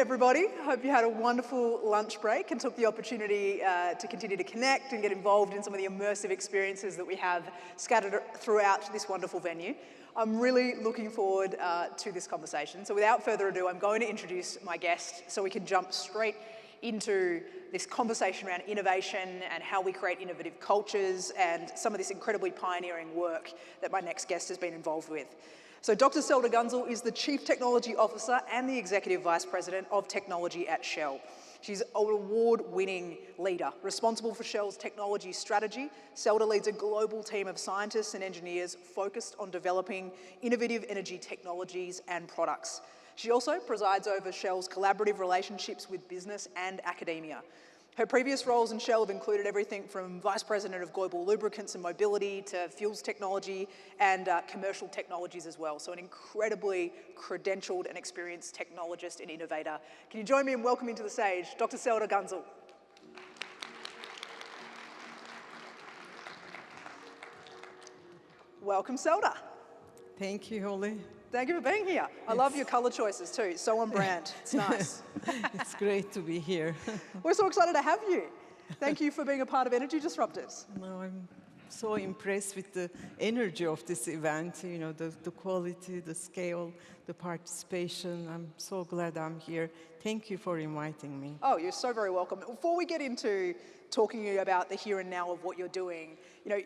everybody. Hope you had a wonderful lunch break and took the opportunity to continue to connect and get involved in some of the immersive experiences that we have scattered throughout this wonderful venue. I'm really looking forward to this conversation. So without further ado, I'm going to introduce my guest so we can jump straight into this conversation around innovation and how we create innovative cultures and some of this incredibly pioneering work that my next guest has been involved with. So Dr. Selda Gunsel is the Chief Technology Officer and the Executive Vice President of Technology at Shell. She's an award-winning leader responsible for Shell's technology strategy. Selda leads a global team of scientists and engineers focused on developing innovative energy technologies and products. She also presides over Shell's collaborative relationships with business and academia. Her previous roles in Shell have included everything from Vice President of Global Lubricants and Mobility to Fuels Technology and Commercial Technologies as well. So an incredibly credentialed and experienced technologist and innovator. Can you join me in welcoming to the stage Dr. Selda Gunsel? Welcome, Selda. Thank you, Holly. Thank you for being here. I love your colour choices too, so on brand. It's nice. It's great to be here. We're so excited to have you. Thank you for being a part of Energy Disruptors. No, I'm so impressed with the energy of this event, you know, the quality, the scale, the participation. I'm so glad I'm here. Thank you for inviting me. Oh, you're so very welcome. Before we get into talking to you about the here and now of what you're doing, you know,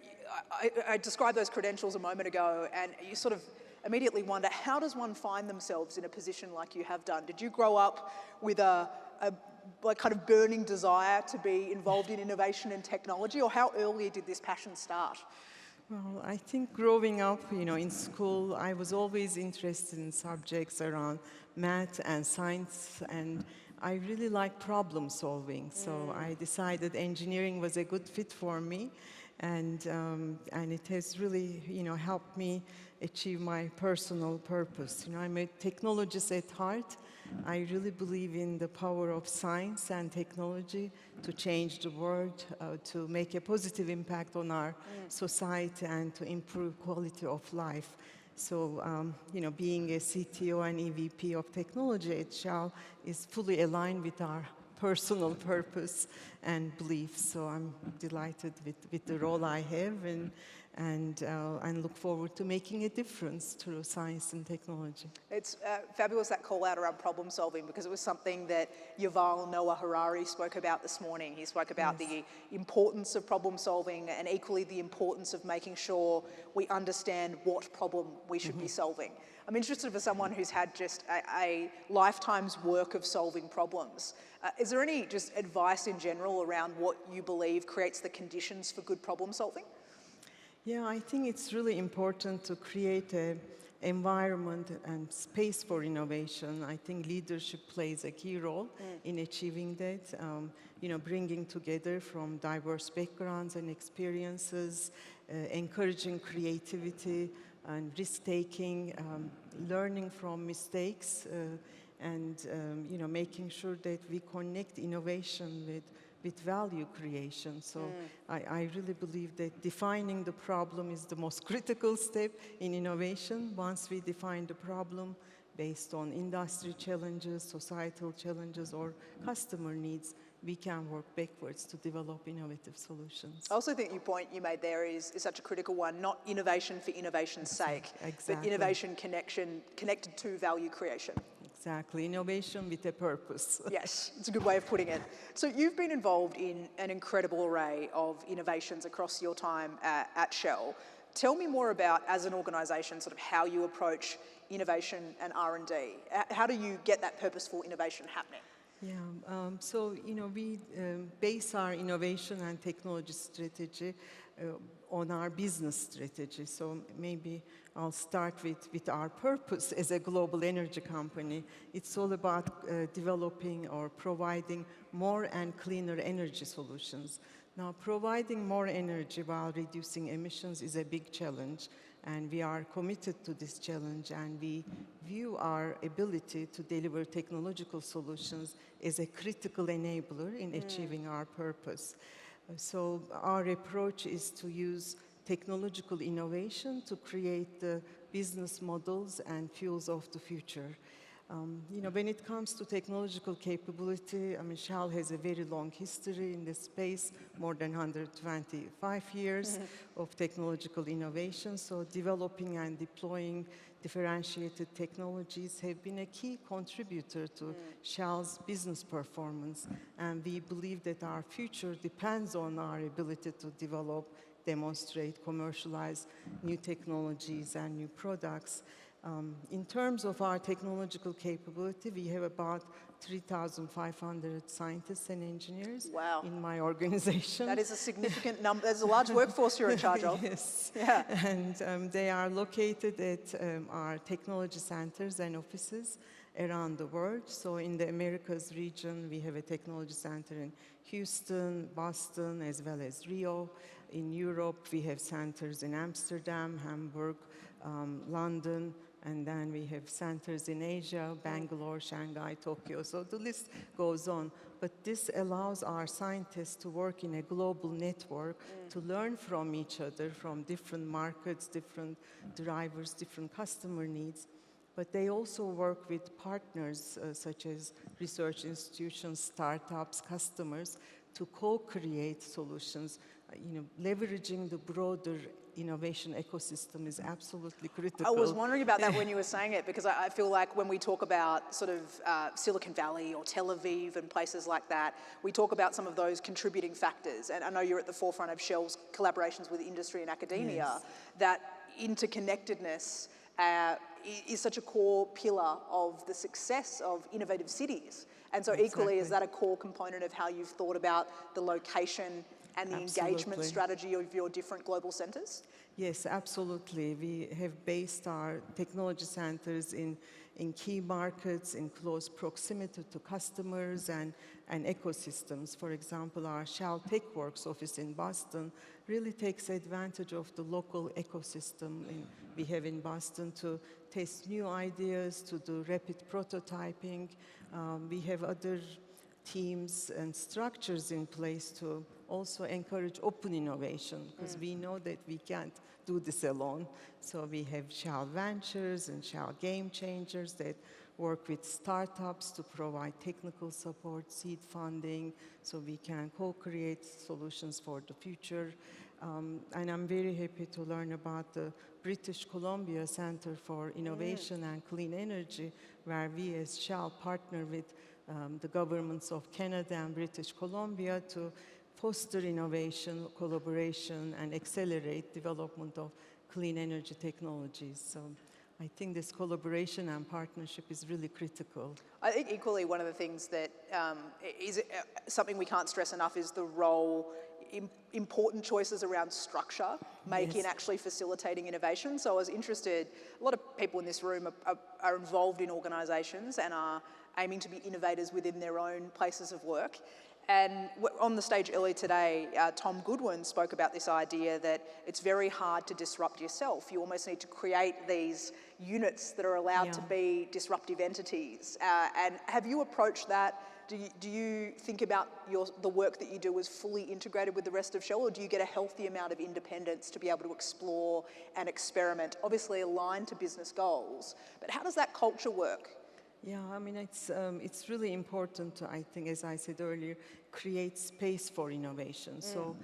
I described those credentials a moment ago, and you sort of immediately wonder, how does one find themselves in a position like you have done? Did you grow up with a like kind of burning desire to be involved in innovation and technology, or how early did this passion start? Well, I think growing up, you know, in school, I was always interested in subjects around math and science, and I really like problem solving. So I decided engineering was a good fit for me, and it has really, you know, helped me achieve my personal purpose. You know, I'm a technologist at heart. I really believe in the power of science and technology to change the world, to make a positive impact on our society and to improve quality of life. So, you know, being a CTO and EVP of technology at Shell is fully aligned with our personal purpose and beliefs. So I'm delighted with the role I have, and look forward to making a difference through science and technology. It's fabulous, that call out around problem solving, because it was something that Yuval Noah Harari spoke about this morning. He spoke about the importance of problem solving and equally the importance of making sure we understand what problem we should be solving. I'm interested for someone who's had just a lifetime's work of solving problems. Is there any just advice in general around what you believe creates the conditions for good problem solving? Yeah, I think it's really important to create an environment and space for innovation. I think leadership plays a key role in achieving that. You know, bringing together from diverse backgrounds and experiences, encouraging creativity and risk-taking, learning from mistakes, and you know, making sure that we connect innovation with value creation. So I really believe that defining the problem is the most critical step in innovation. Once we define the problem based on industry challenges, societal challenges, or customer needs, we can work backwards to develop innovative solutions. I also think the point you made there is such a critical one, not innovation for innovation's sake, Exactly. but innovation connected to value creation. Exactly, innovation with a purpose. Yes, it's a good way of putting it. So you've been involved in an incredible array of innovations across your time at Shell. Tell me more about, as an organisation, sort of how you approach innovation and R&D. How do you get that purposeful innovation happening? Yeah, so, you know, we base our innovation and technology strategy on our business strategy. So maybe I'll start with our purpose as a global energy company. It's all about developing or providing more and cleaner energy solutions. Now, providing more energy while reducing emissions is a big challenge, and we are committed to this challenge, and we view our ability to deliver technological solutions as a critical enabler in achieving our purpose. So our approach is to use technological innovation to create the business models and fuels of the future. When it comes to technological capability, I mean, Shell has a very long history in this space, more than 125 years of technological innovation. So developing and deploying differentiated technologies have been a key contributor to Shell's business performance. And we believe that our future depends on our ability to develop, demonstrate, commercialize new technologies and new products. In terms of our technological capability, we have about 3,500 scientists and engineers Wow. in my organization. That is a significant number. There's a large workforce you're in charge of. Yes. Yeah. And they are located at our technology centers and offices around the world. So in the Americas region, we have a technology center in Houston, Boston, as well as Rio. In Europe, we have centers in Amsterdam, Hamburg, London, and then we have centers in Asia, Bangalore, Shanghai, Tokyo. So the list goes on. But this allows our scientists to work in a global network, to learn from each other, from different markets, different drivers, different customer needs. But they also work with partners such as research institutions, startups, customers to co-create solutions. Leveraging the broader innovation ecosystem is absolutely critical. I was wondering about that when you were saying it, because I feel like when we talk about sort of Silicon Valley or Tel Aviv and places like that, we talk about some of those contributing factors. And I know you're at the forefront of Shell's collaborations with industry and academia. Yes. That interconnectedness is such a core pillar of the success of innovative cities. And so equally, is that a core component of how you've thought about the location and the engagement strategy of your different global centers? Yes, absolutely. We have based our technology centers in key markets in close proximity to customers and ecosystems. For example, our Shell TechWorks office in Boston really takes advantage of the local ecosystem we have in Boston to test new ideas, to do rapid prototyping. We have other teams and structures in place to also encourage open innovation, because we know that we can't do this alone. So we have Shell Ventures and Shell Game Changers that work with startups to provide technical support, seed funding, so we can co-create solutions for the future. And I'm very happy to learn about the British Columbia Center for Innovation and Clean Energy, where we as Shell partner with the governments of Canada and British Columbia to foster innovation, collaboration, and accelerate development of clean energy technologies. So I think this collaboration and partnership is really critical. I think equally one of the things that is something we can't stress enough is the role, important choices around structure make in actually facilitating innovation. So I was interested, a lot of people in this room are involved in organisations and are aiming to be innovators within their own places of work. And on the stage earlier today, Tom Goodwin spoke about this idea that it's very hard to disrupt yourself. You almost need to create these units that are allowed to be disruptive entities. And have you approached that? Do you think about the work that you do as fully integrated with the rest of Shell, or do you get a healthy amount of independence to be able to explore and experiment, obviously aligned to business goals? But how does that culture work? Yeah, I mean, it's really important to, I think, as I said earlier, create space for innovation. So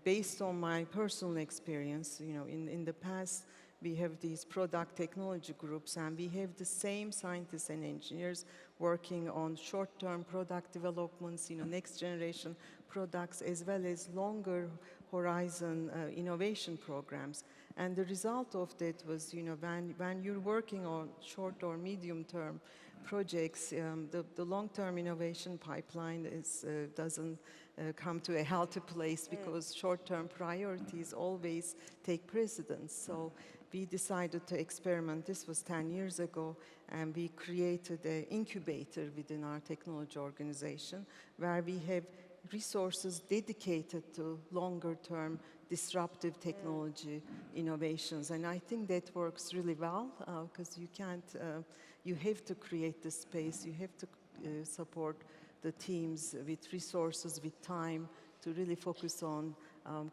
based on my personal experience, in the past, we have these product technology groups, and we have the same scientists and engineers working on short-term product developments, next generation products, as well as longer horizon innovation programs. And the result of that was, when you're working on short or medium-term projects, the long-term innovation pipeline doesn't come to a healthy place, because short-term priorities always take precedence. So we decided to experiment. This was 10 years ago, and we created an incubator within our technology organization where we have resources dedicated to longer-term disruptive technology innovations. And I think that works really well, because you have to create the space, you have to support the teams with resources, with time, to really focus on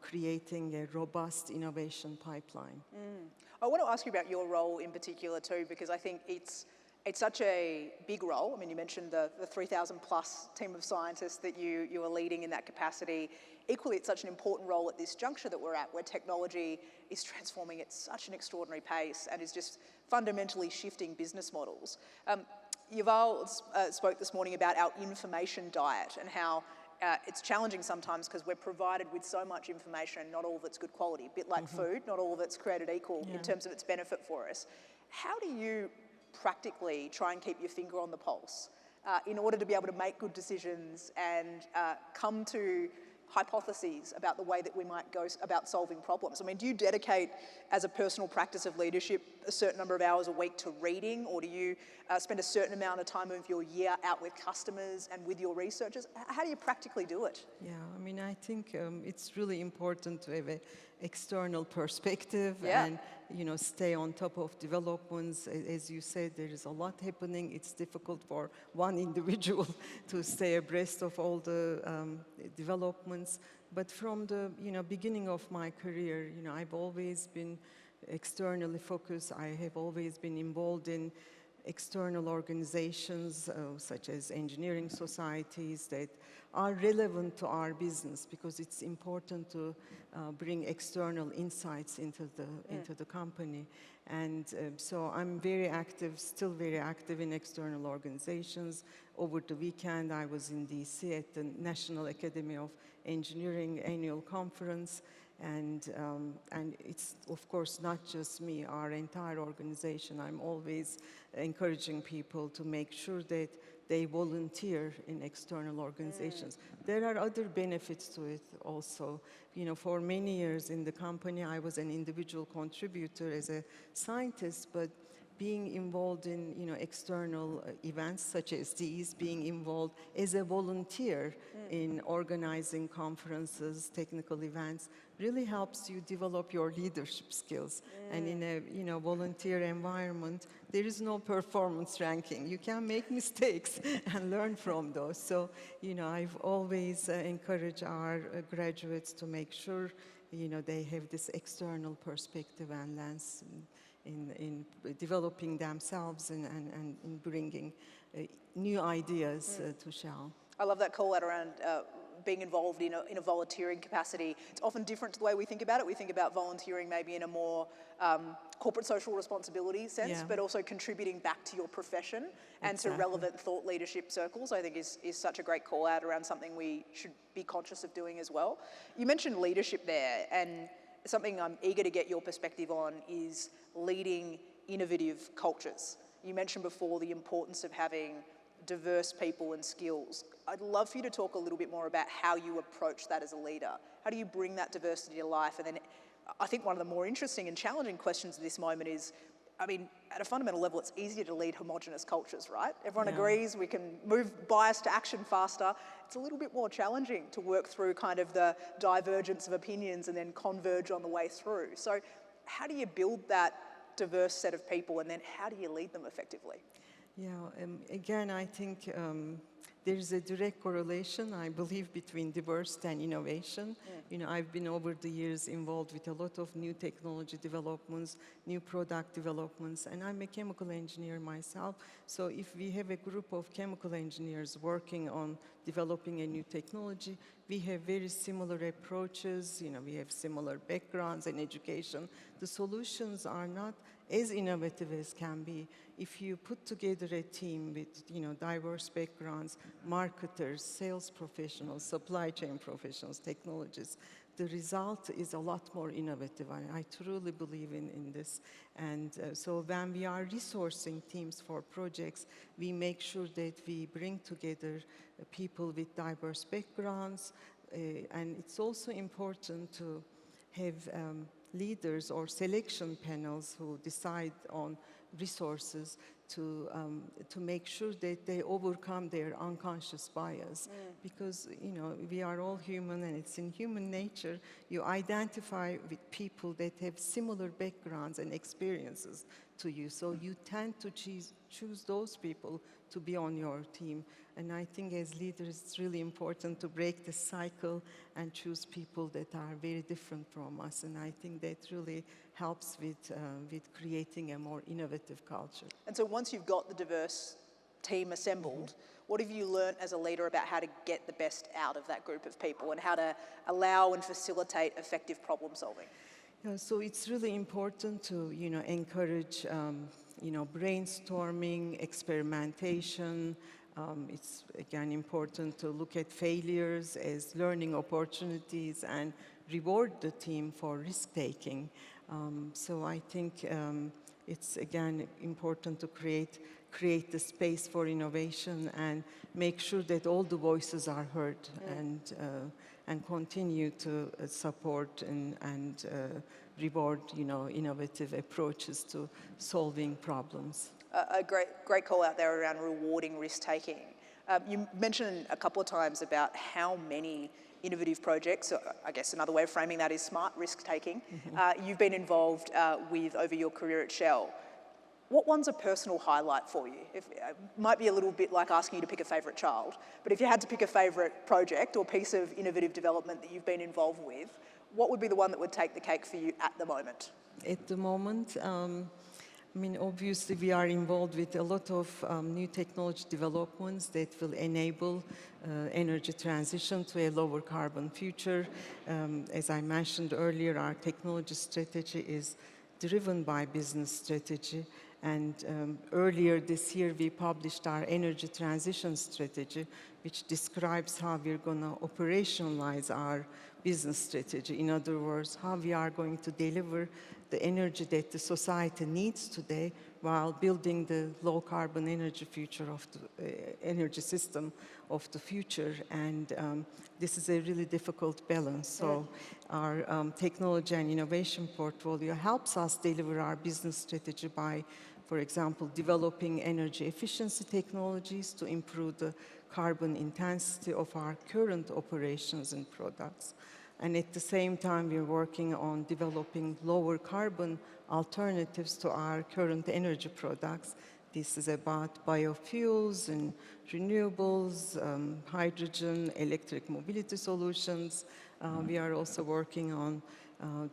creating a robust innovation pipeline. I want to ask you about your role in particular too, because I think it's It's such a big role. I mean, you mentioned the 3,000 plus team of scientists that you are leading in that capacity. Equally, it's such an important role at this juncture that we're at, where technology is transforming at such an extraordinary pace and is just fundamentally shifting business models. Yuval spoke this morning about our information diet and how it's challenging sometimes because we're provided with so much information, not all of it's good quality. A bit like food, not all of it's created equal in terms of its benefit for us. How do you practically try and keep your finger on the pulse in order to be able to make good decisions and come to hypotheses about the way that we might go about solving problems? I mean, do you dedicate, as a personal practice of leadership, a certain number of hours a week to reading, or do you spend a certain amount of time of your year out with customers and with your researchers? How do you practically do it? Yeah, I mean, I think it's really important to have an external perspective and, you know, stay on top of developments. As you said, there is a lot happening. It's difficult for one individual to stay abreast of all the developments. But from the, beginning of my career, I've always been externally focused. I have always been involved in external organizations such as engineering societies that are relevant to our business, because it's important to bring external insights into the company. And so I'm very active, still very active in external organizations. Over the weekend, I was in DC at the National Academy of Engineering annual conference. And it's, of course, not just me, our entire organization. I'm always encouraging people to make sure that they volunteer in external organizations. There are other benefits to it also. For many years in the company, I was an individual contributor as a scientist, but being involved in external events such as these, being involved as a volunteer in organizing conferences, technical events, really helps you develop your leadership skills. And in a volunteer environment, there is no performance ranking. You can make mistakes and learn from those. So I've always encouraged our graduates to make sure they have this external perspective and lens in developing themselves and in bringing new ideas to shell. I love that call out around being involved in a volunteering capacity. It's often different to the way we think about it. We think about volunteering maybe in a more corporate social responsibility sense, but also contributing back to your profession and to relevant thought leadership circles, I think is such a great call out around something we should be conscious of doing as well. You mentioned leadership there, and something I'm eager to get your perspective on is leading innovative cultures. You mentioned before the importance of having diverse people and skills. I'd love for you to talk a little bit more about how you approach that as a leader. How do you bring that diversity to life? And then I think one of the more interesting and challenging questions at this moment is, I mean, at a fundamental level, it's easier to lead homogenous cultures, right? Everyone agrees, we can move bias to action faster. It's a little bit more challenging to work through kind of the divergence of opinions and then converge on the way through. So how do you build that diverse set of people, and then how do you lead them effectively? Yeah, again, I think there's a direct correlation, I believe, between diversity and innovation. I've been over the years involved with a lot of new technology developments, new product developments, and I'm a chemical engineer myself. So if we have a group of chemical engineers working on developing a new technology, we have very similar approaches, we have similar backgrounds and education. The solutions are not as innovative as can be. If you put together a team with diverse backgrounds, marketers, sales professionals, supply chain professionals, technologists, the result is a lot more innovative. I truly believe in this. And so when we are resourcing teams for projects, we make sure that we bring together people with diverse backgrounds. And it's also important to have leaders or selection panels who decide on resources to make sure that they overcome their unconscious bias. Because, we are all human, and it's in human nature. You identify with people that have similar backgrounds and experiences to you. So you tend to choose those people to be on your team. And I think as leaders, it's really important to break the cycle and choose people that are very different from us. And I think that really helps with creating a more innovative culture. And so once you've got the diverse team assembled, what have you learned as a leader about how to get the best out of that group of people and how to allow and facilitate effective problem solving? Yeah, so it's really important to, encourage, brainstorming, experimentation. It's, again, important to look at failures as learning opportunities and reward the team for risk-taking. So I think it's, again, important to create the space for innovation and make sure that all the voices are heard and continue to support and reward, innovative approaches to solving problems. A great call out there around rewarding risk-taking. You mentioned a couple of times about how many innovative projects, so I guess another way of framing that is smart risk-taking, you've been involved with over your career at Shell. What one's a personal highlight for you? It might be a little bit like asking you to pick a favourite child, but if you had to pick a favourite project or piece of innovative development that you've been involved with, what would be the one that would take the cake for you at the moment? At the moment, obviously we are involved with a lot of new technology developments that will enable energy transition to a lower carbon future. As I mentioned earlier, our technology strategy is driven by business strategy. And earlier this year, we published our energy transition strategy, which describes how we're going to operationalize our business strategy. In other words, how we are going to deliver the energy that the society needs today while building the low-carbon energy future of the energy system of the future. And this is a really difficult balance. So our technology and innovation portfolio helps us deliver our business strategy by, for example, developing energy efficiency technologies to improve the carbon intensity of our current operations and products. And at the same time, we're working on developing lower carbon alternatives to our current energy products. This is about biofuels and renewables, hydrogen, electric mobility solutions. We are also working on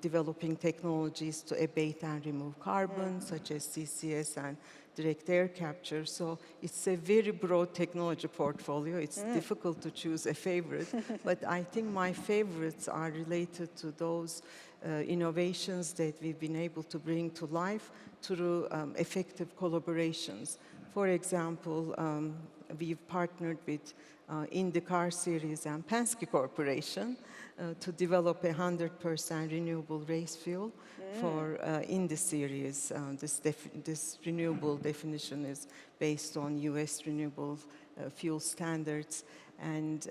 developing technologies to abate and remove carbon, such as CCS and direct air capture. So it's a very broad technology portfolio. It's difficult to choose a favorite, but I think my favorites are related to those innovations that we've been able to bring to life through effective collaborations. For example, we've partnered with in the car series and Penske Corporation to develop 100% renewable race fuel for in the series. This renewable definition is based on US renewable fuel standards. And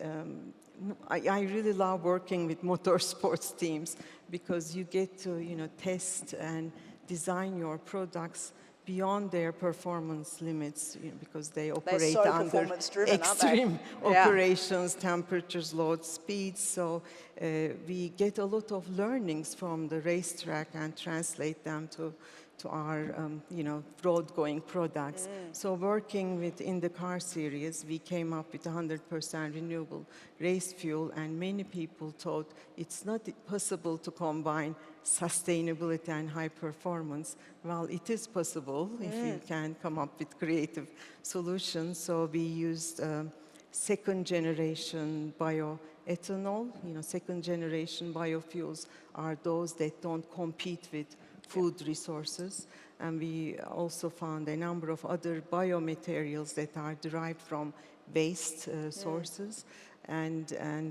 I really love working with motorsports teams because you get to test and design your products beyond their performance limits, because they operate so under extreme operations, temperatures, load, speeds. So we get a lot of learnings from the racetrack and translate them to our road-going products. So working with in the car series, we came up with 100% renewable race fuel, and many people thought it's not possible to combine sustainability and high performance. Well, it is possible if you can come up with creative solutions. So we used second generation bioethanol. Second generation biofuels are those that don't compete with food resources. And we also found a number of other biomaterials that are derived from waste sources. And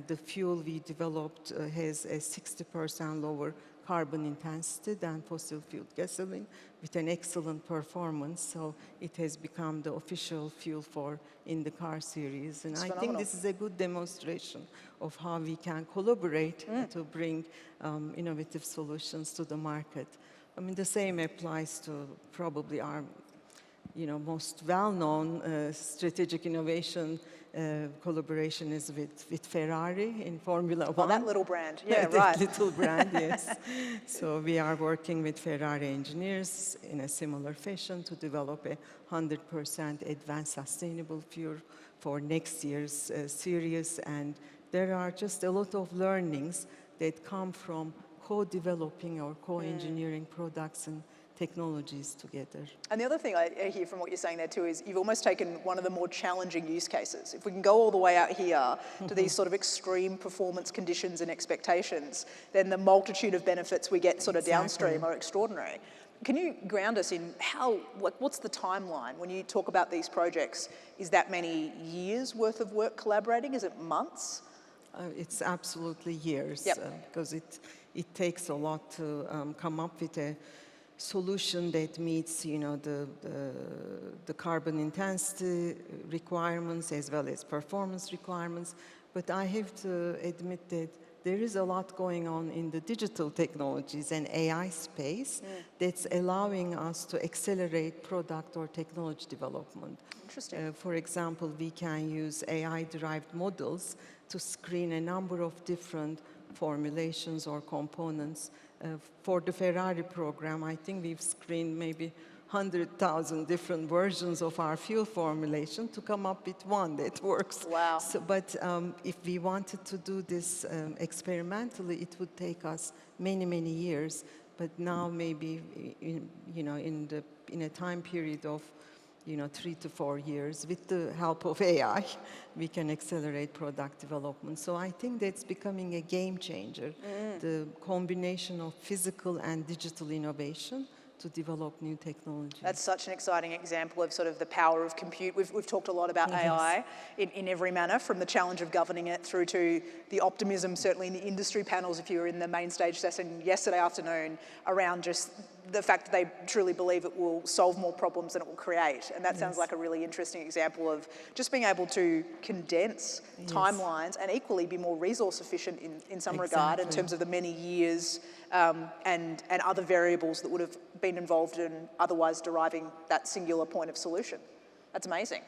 the fuel we developed has a 60% lower carbon intensity than fossil fuel gasoline with an excellent performance. So it has become the official fuel for in the car series. And I think this is a good demonstration of how we can collaborate to bring innovative solutions to the market. I mean, the same applies to probably our most well-known strategic innovation collaboration is with Ferrari in Formula One. Oh, that little brand. Yeah, right. That little brand, yes. So we are working with Ferrari engineers in a similar fashion to develop a 100% advanced sustainable fuel for next year's series. And there are just a lot of learnings that come from co-developing or co-engineering products and technologies together. And the other thing I hear from what you're saying there too is you've almost taken one of the more challenging use cases. If we can go all the way out here to these sort of extreme performance conditions and expectations, then the multitude of benefits we get sort of downstream are extraordinary. Can you ground us in what's the timeline when you talk about these projects? Is that many years worth of work collaborating? Is it months? It's absolutely years, because it takes a lot to come up with a solution that meets, the carbon intensity requirements as well as performance requirements. But I have to admit that there is a lot going on in the digital technologies and AI space that's allowing us to accelerate product or technology development. Interesting. For example, we can use AI-derived models to screen a number of different formulations or components. For the Ferrari program, I think we've screened maybe 100,000 different versions of our fuel formulation to come up with one that works. Wow. So, but if we wanted to do this experimentally, it would take us many, many years. But now maybe, in a time period of 3 to 4 years, with the help of AI, we can accelerate product development. So I think that's becoming a game changer, the combination of physical and digital innovation to develop new technology. That's such an exciting example of sort of the power of compute. We've talked a lot about AI in every manner, from the challenge of governing it through to the optimism, certainly in the industry panels, if you were in the main stage session yesterday afternoon, around just the fact that they truly believe it will solve more problems than it will create. And that sounds like a really interesting example of just being able to condense timelines and equally be more resource efficient in some regard in terms of the many years and other variables that would have been involved in otherwise deriving that singular point of solution. That's amazing.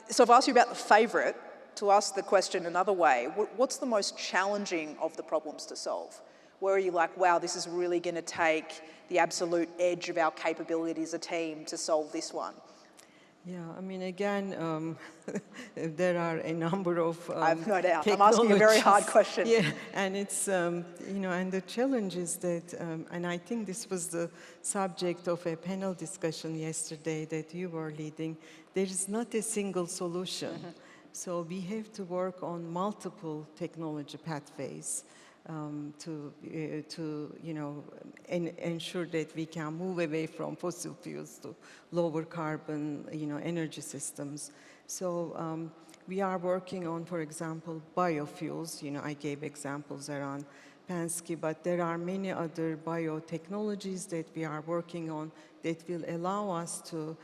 So I've asked you about the favourite. To ask the question another way, what's the most challenging of the problems to solve? Where are you like, wow, this is really going to take the absolute edge of our capability as a team to solve this one? Yeah, I mean, again, there are a number of I have no doubt. I'm asking a very hard question. Yeah, and it's, and the challenge is that, and I think this was the subject of a panel discussion yesterday that you were leading, there is not a single solution. So we have to work on multiple technology pathways to ensure that we can move away from fossil fuels to lower carbon, energy systems. So we are working on, for example, biofuels. I gave examples around Penske, but there are many other biotechnologies that we are working on that will allow us to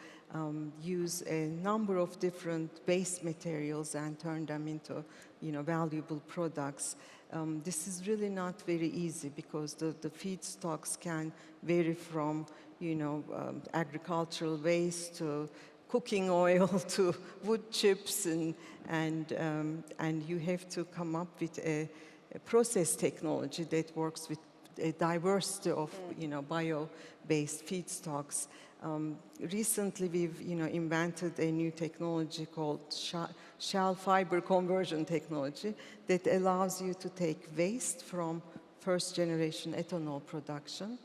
use a number of different base materials and turn them into, valuable products. This is really not very easy because the feedstocks can vary from, agricultural waste to cooking oil to wood chips, and you have to come up with a process technology that works with a diversity of, bio-based feedstocks. Recently, we've invented a new technology called shell fiber conversion technology that allows you to take waste from first-generation ethanol production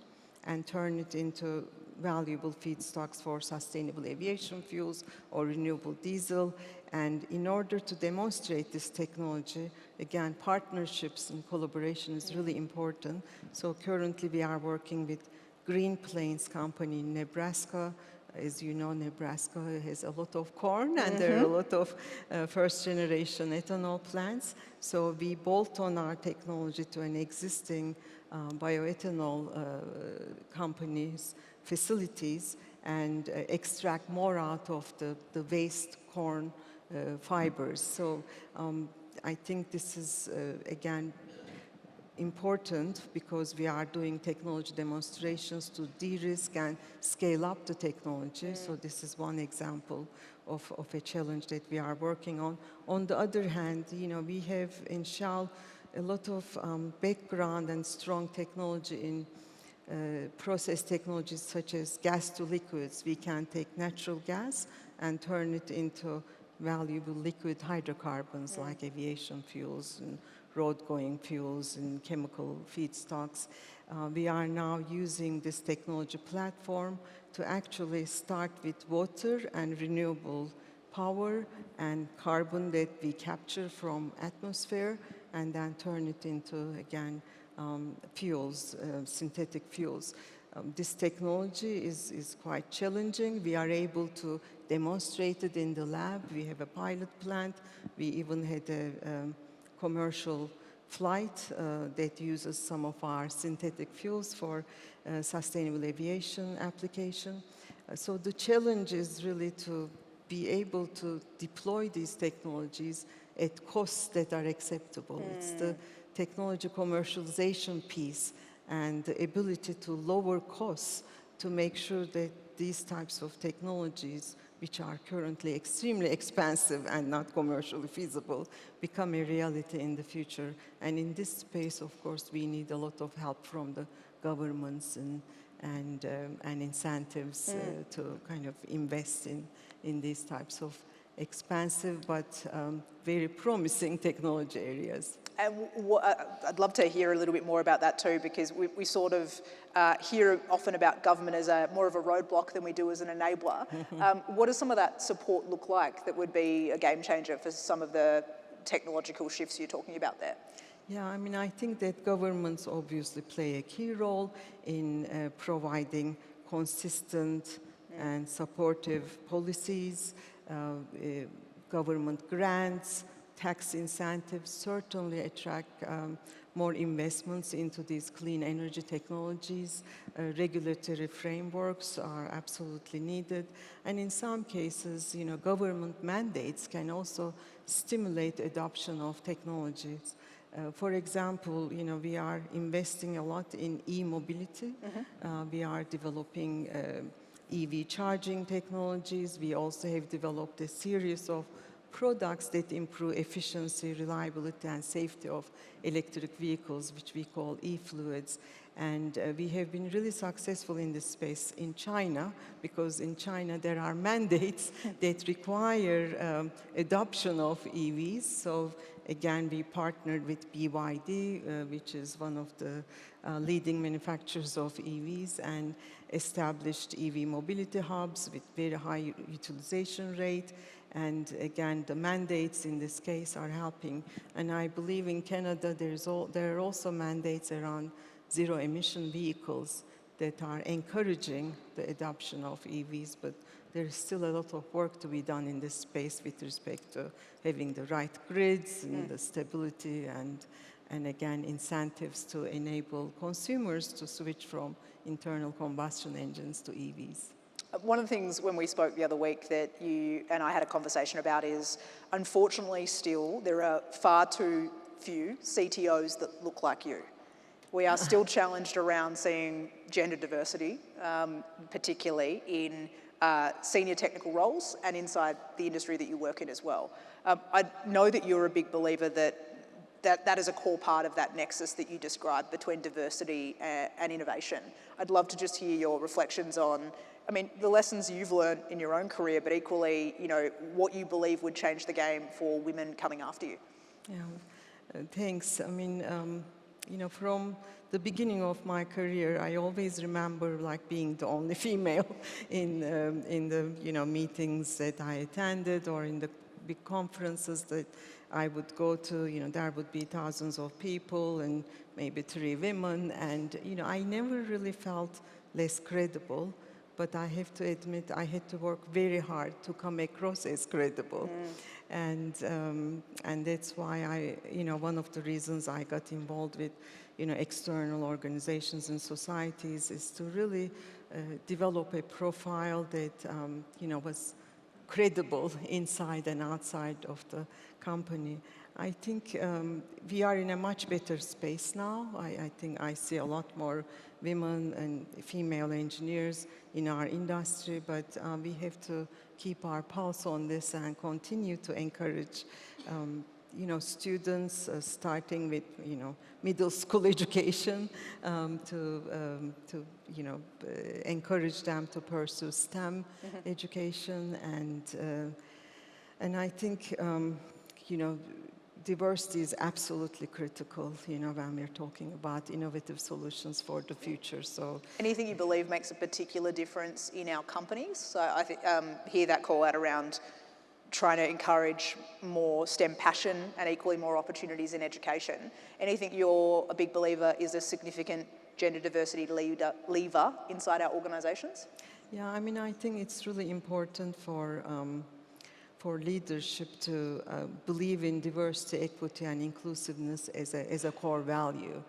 and turn it into valuable feedstocks for sustainable aviation fuels or renewable diesel. And in order to demonstrate this technology, again, partnerships and collaboration is really important. So currently, we are working with Green Plains company in Nebraska. As you know, Nebraska has a lot of corn and there are a lot of first-generation ethanol plants. So we bolt on our technology to an existing bioethanol company's facilities and extract more out of the waste corn fibers. So I think this is, again, important because we are doing technology demonstrations to de-risk and scale up the technology. So this is one example of a challenge that we are working on. On the other hand, we have in Shell a lot of background and strong technology in process technologies such as gas to liquids. We can take natural gas and turn it into valuable liquid hydrocarbons like aviation fuels and road-going fuels and chemical feedstocks. We are now using this technology platform to actually start with water and renewable power and carbon that we capture from atmosphere and then turn it into, again, fuels, synthetic fuels. This technology is quite challenging. We are able to demonstrate it in the lab. We have a pilot plant. We even had a commercial flight that uses some of our synthetic fuels for sustainable aviation application. So the challenge is really to be able to deploy these technologies at costs that are acceptable. It's the technology commercialization piece and the ability to lower costs to make sure that these types of technologies, which are currently extremely expensive and not commercially feasible, become a reality in the future. And in this space, of course, we need a lot of help from the governments and incentives to kind of invest in these types of expensive but very promising technology areas. And I'd love to hear a little bit more about that too, because we sort of hear often about government as more of a roadblock than we do as an enabler. What does some of that support look like that would be a game changer for some of the technological shifts you're talking about there? Yeah, I mean, I think that governments obviously play a key role in providing consistent and supportive policies, government grants, tax incentives certainly attract more investments into these clean energy technologies. Regulatory frameworks are absolutely needed. And in some cases, government mandates can also stimulate adoption of technologies. For example, we are investing a lot in e-mobility. We are developing EV charging technologies. We also have developed a series of products that improve efficiency, reliability, and safety of electric vehicles, which we call e-fluids. And we have been really successful in this space in China, because in China there are mandates that require adoption of EVs. So again, we partnered with BYD, which is one of the leading manufacturers of EVs, and established EV mobility hubs with very high utilization rate. And again, the mandates in this case are helping. And I believe in Canada there are also mandates around zero-emission vehicles that are encouraging the adoption of EVs, but there's still a lot of work to be done in this space with respect to having the right grids and the stability and again, incentives to enable consumers to switch from internal combustion engines to EVs. One of the things when we spoke the other week that you and I had a conversation about is, unfortunately still, there are far too few CTOs that look like you. We are still challenged around seeing gender diversity, particularly in senior technical roles and inside the industry that you work in as well. I know that you're a big believer that is a core part of that nexus that you described between diversity and innovation. I'd love to just hear your reflections on, I mean, the lessons you've learned in your own career, but equally, what you believe would change the game for women coming after you. Yeah, thanks. I mean, from the beginning of my career, I always remember being the only female in the meetings that I attended or in the big conferences that I would go to. There would be thousands of people and maybe 3 women, and I never really felt less credible. But I have to admit, I had to work very hard to come across as credible. And that's why one of the reasons I got involved with, external organizations and societies is to really develop a profile that, was credible inside and outside of the company. I think we are in a much better space now. I think I see a lot more women and female engineers in our industry, but we have to keep our pulse on this and continue to encourage students starting with middle school education to encourage them to pursue STEM education, and I think diversity is absolutely critical, when we're talking about innovative solutions for the future. So, anything you believe makes a particular difference in our companies? So I think hear that call out around trying to encourage more STEM passion and equally more opportunities in education. Anything you're a big believer is a significant gender diversity lever inside our organisations? Yeah, I mean, I think it's really important for leadership to believe in diversity, equity, and inclusiveness as a core value.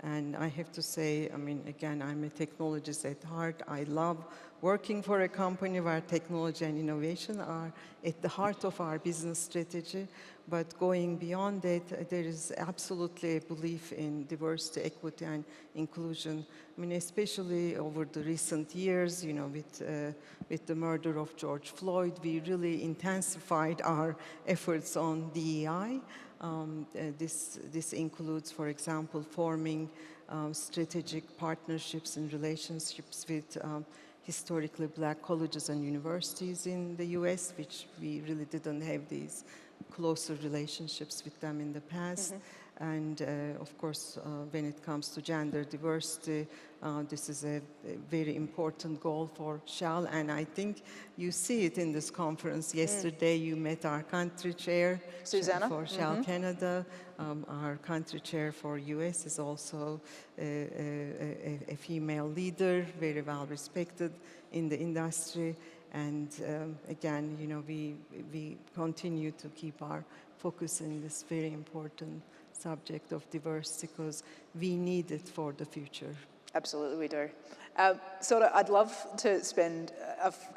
And I have to say, I mean, again, I'm a technologist at heart. I love working for a company where technology and innovation are at the heart of our business strategy. But going beyond that, there is absolutely a belief in diversity, equity, and inclusion. I mean, especially over the recent years, with the murder of George Floyd, we really intensified our efforts on DEI. This includes, for example, forming strategic partnerships and relationships with historically black colleges and universities in the US, which we really didn't have these closer relationships with them in the past. And of course, when it comes to gender diversity, this is a very important goal for Shell, and I think you see it in this conference. Yesterday, you met our country chair, Susanna, for Shell Canada. Our country chair for US is also a female leader, very well respected in the industry. And again, we continue to keep our focus in this very important subject of diversity because we need it for the future. Absolutely, we do. Selda, I'd love to spend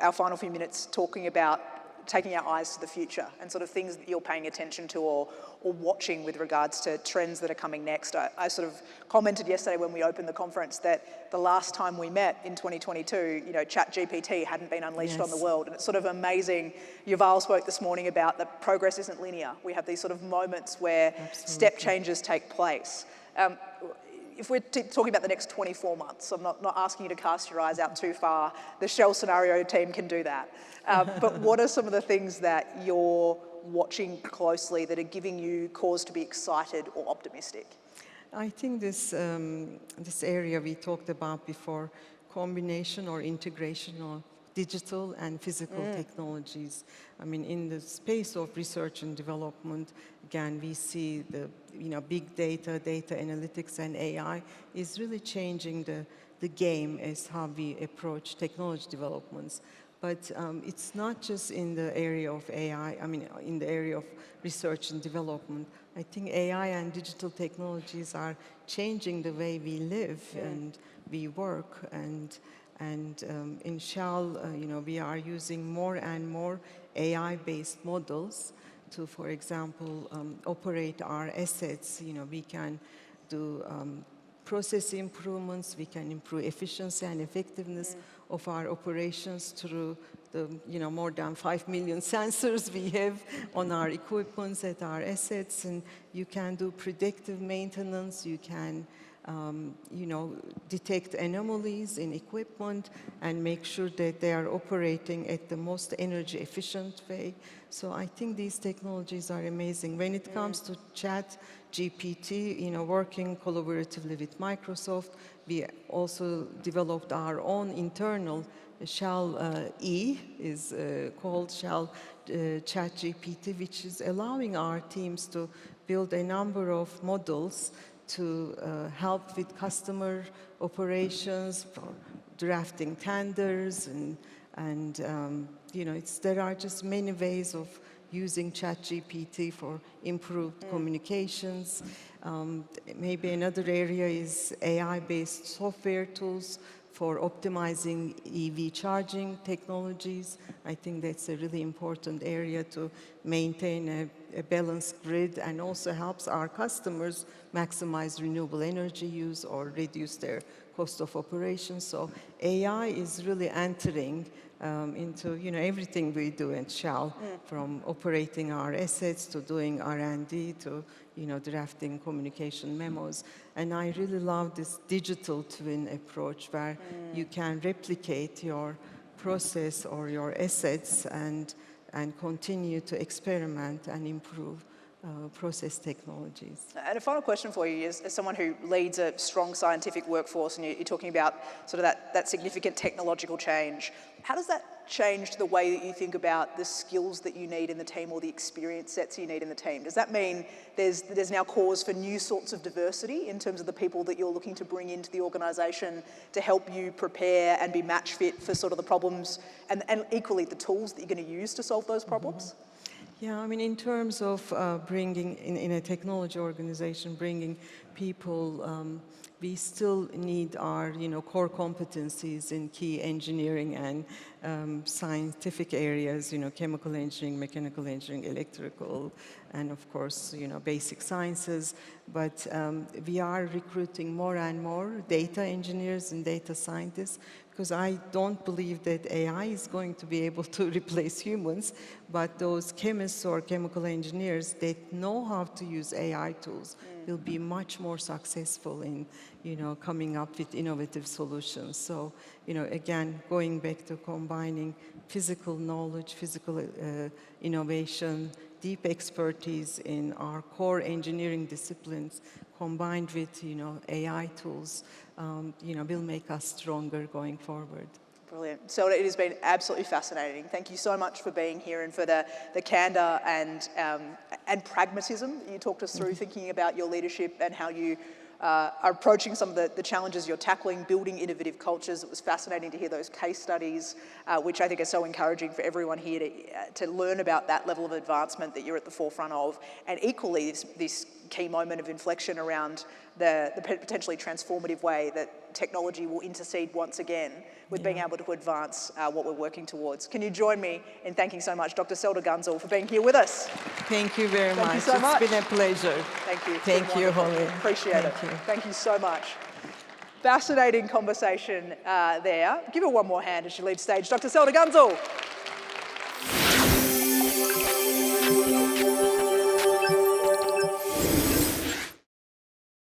our final few minutes talking about taking our eyes to the future and sort of things that you're paying attention to or watching with regards to trends that are coming next. I sort of commented yesterday when we opened the conference that the last time we met in 2022, ChatGPT hadn't been unleashed on the world. And it's sort of amazing. Yuval spoke this morning about that progress isn't linear. We have these sort of moments where step changes take place. If we're talking about the next 24 months, I'm not asking you to cast your eyes out too far. The Shell scenario team can do that. But what are some of the things that you're watching closely that are giving you cause to be excited or optimistic? I think this area we talked about before, combination or integration of digital and physical technologies. I mean, in the space of research and development, again, we see the big data analytics, and AI is really changing the game as how we approach technology developments. But it's not just in the area of AI, I mean, in the area of research and development. I think AI and digital technologies are changing the way we live and we work. And in Shell, we are using more and more AI-based models to, for example, operate our assets. We can do process improvements, we can improve efficiency and effectiveness of our operations through the more than 5 million sensors we have on our equipments at our assets, and you can do predictive maintenance, you can detect anomalies in equipment and make sure that they are operating at the most energy efficient way. So I think these technologies are amazing. When it comes to ChatGPT, working collaboratively with Microsoft, we also developed our own internal Shell E is called Shell ChatGPT, which is allowing our teams to build a number of models to help with customer operations, for drafting tenders, and there are just many ways of using ChatGPT for improved communications. Maybe another area is AI-based software tools for optimizing EV charging technologies. I think that's a really important area to maintain a balanced grid, and also helps our customers maximize renewable energy use or reduce their cost of operations. So AI is really entering into everything we do at Shell, from operating our assets to doing R&D to drafting communication memos. And I really love this digital twin approach where you can replicate your process or your assets and continue to experiment and improve process technologies. And a final question for you is, as someone who leads a strong scientific workforce, and you're talking about sort of that significant technological change, how does that change the way that you think about the skills that you need in the team or the experience sets you need in the team? Does that mean there's now cause for new sorts of diversity in terms of the people that you're looking to bring into the organisation to help you prepare and be match fit for sort of the problems and equally the tools that you're going to use to solve those problems? Mm-hmm. Yeah, I mean, in terms of bringing, in a technology organization, bringing people, we still need our, core competencies in key engineering and scientific areas, chemical engineering, mechanical engineering, electrical, and of course, basic sciences. But we are recruiting more and more data engineers and data scientists, because I don't believe that AI is going to be able to replace humans, but those chemists or chemical engineers that know how to use AI tools will be much more successful in, coming up with innovative solutions. So, again, going back to combining physical knowledge, physical innovation, deep expertise in our core engineering disciplines, combined with, AI tools, will make us stronger going forward. Brilliant. So it has been absolutely fascinating. Thank you so much for being here and for the candour and pragmatism that you talked us through, thinking about your leadership and how you are approaching some of the challenges you're tackling, building innovative cultures. It was fascinating to hear those case studies, which I think are so encouraging for everyone here to learn about that level of advancement that you're at the forefront of, and equally this key moment of inflection around the potentially transformative way that technology will intercede once again with being able to advance what we're working towards. Can you join me in thanking so much Dr. Selda Gunsel for being here with us? Thank you very much. Thank you so much. It's been a pleasure. Thank you. Thank you, Holly. Appreciate it. Thank you so much. Fascinating conversation there. Give her one more hand as she leaves stage. Dr. Selda Gunsel.